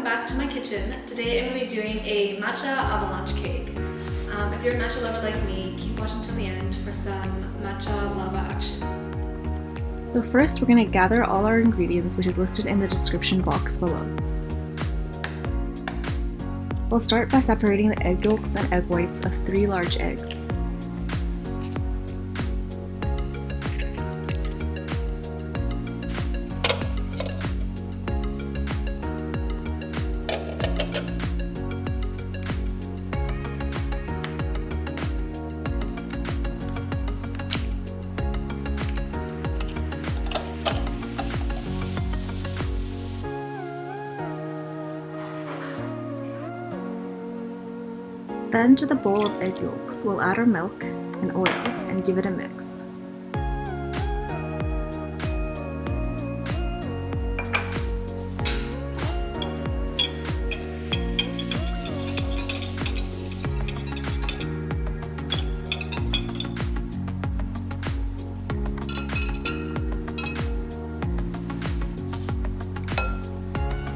welcome back to my kitchen. Today I'm going to be doing a Matcha Avalanche Cake. If you're a matcha lover like me, keep watching till the end for some matcha lava action. So first we're going to gather all our ingredients, which is listed in the description box below. We'll start by separating the egg yolks and egg whites of 3 large eggs. Then to the bowl of egg yolks, we'll add our milk and oil and give it a mix.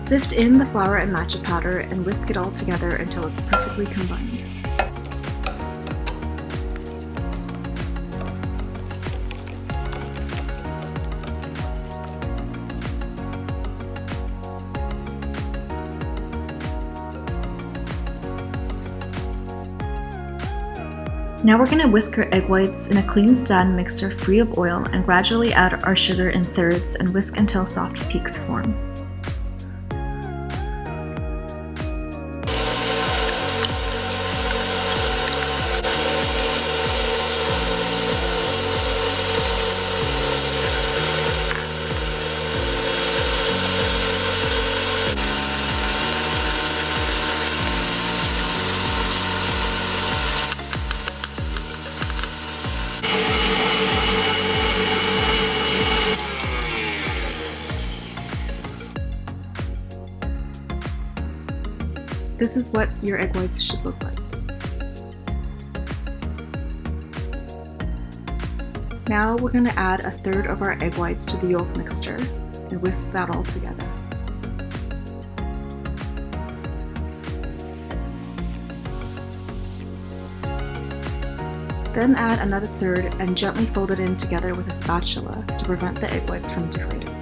Sift in the flour and matcha powder and whisk it all together until it's perfectly combined. Now we're going to whisk our egg whites in a clean stand mixer free of oil and gradually add our sugar in thirds and whisk until soft peaks form. This is what your egg whites should look like. Now we're going to add a third of our egg whites to the yolk mixture and whisk that all together. Then add another third and gently fold it in together with a spatula to prevent the egg whites from deflating.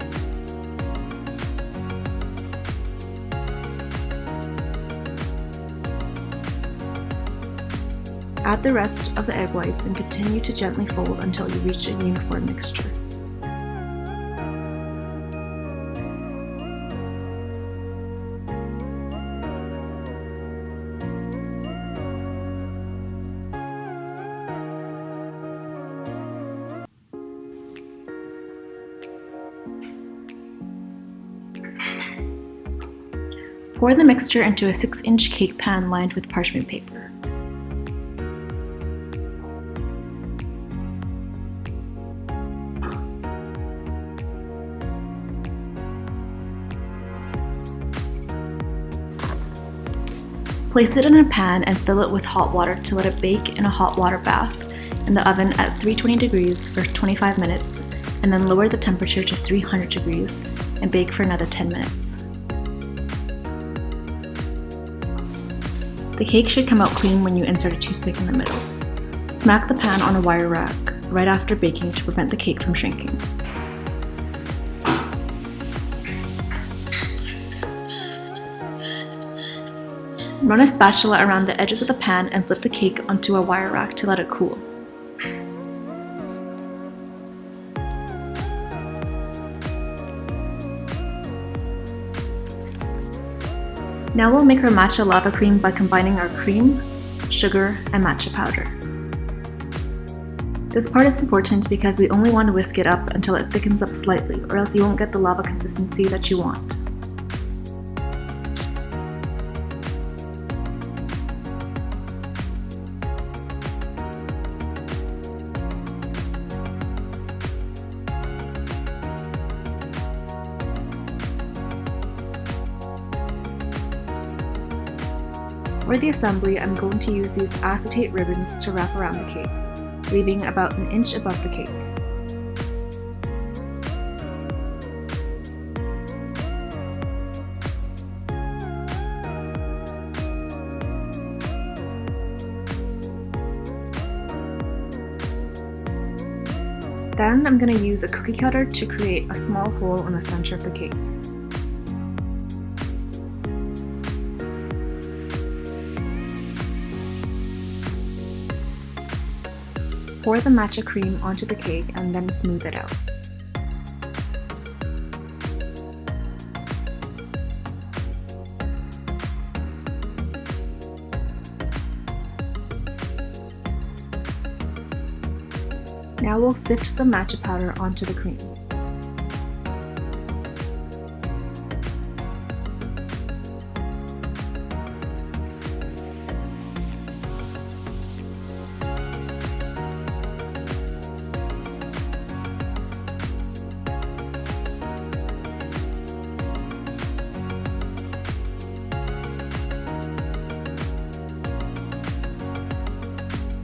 Add the rest of the egg whites and continue to gently fold until you reach a uniform mixture. Pour the mixture into a 6-inch cake pan lined with parchment paper. Place it in a pan and fill it with hot water to let it bake in a hot water bath in the oven at 320 degrees for 25 minutes, and then lower the temperature to 300 degrees and bake for another 10 minutes. The cake should come out clean when you insert a toothpick in the middle. Smack the pan on a wire rack right after baking to prevent the cake from shrinking. Run a spatula around the edges of the pan and flip the cake onto a wire rack to let it cool. Now we'll make our matcha lava cream by combining our cream, sugar, and matcha powder. This part is important because we only want to whisk it up until it thickens up slightly, or else you won't get the lava consistency that you want. For the assembly, I'm going to use these acetate ribbons to wrap around the cake, leaving about an inch above the cake. Then I'm going to use a cookie cutter to create a small hole in the center of the cake. Pour the matcha cream onto the cake and then smooth it out. Now we'll sift some matcha powder onto the cream.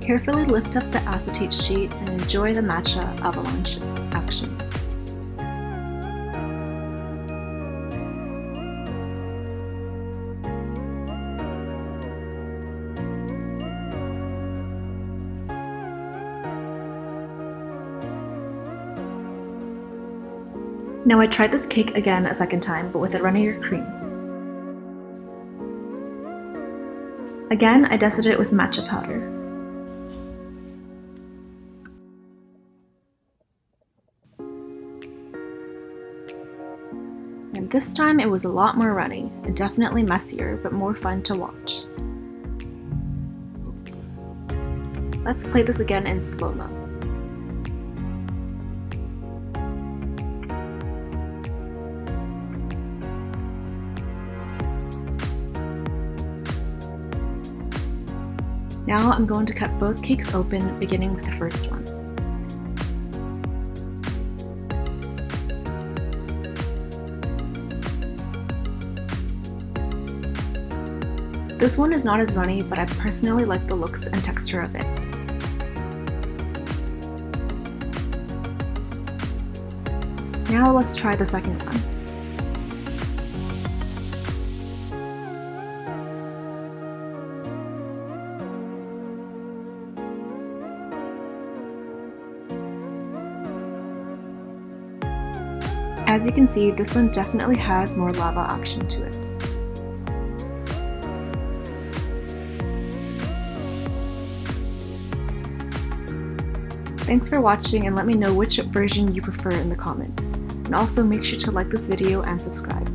Carefully lift up the acetate sheet and enjoy the matcha avalanche action. Now I tried this cake again a second time, but with a runnier cream. Again, I dusted it with matcha powder. And this time it was a lot more runny, and definitely messier, but more fun to watch. Oops. Let's play this again in slow-mo. Now I'm going to cut both cakes open, beginning with the first one. This one is not as runny, but I personally like the looks and texture of it. Now let's try the second one. As you can see, this one definitely has more lava action to it. Thanks for watching, and let me know which version you prefer in the comments. And also make sure to like this video and subscribe.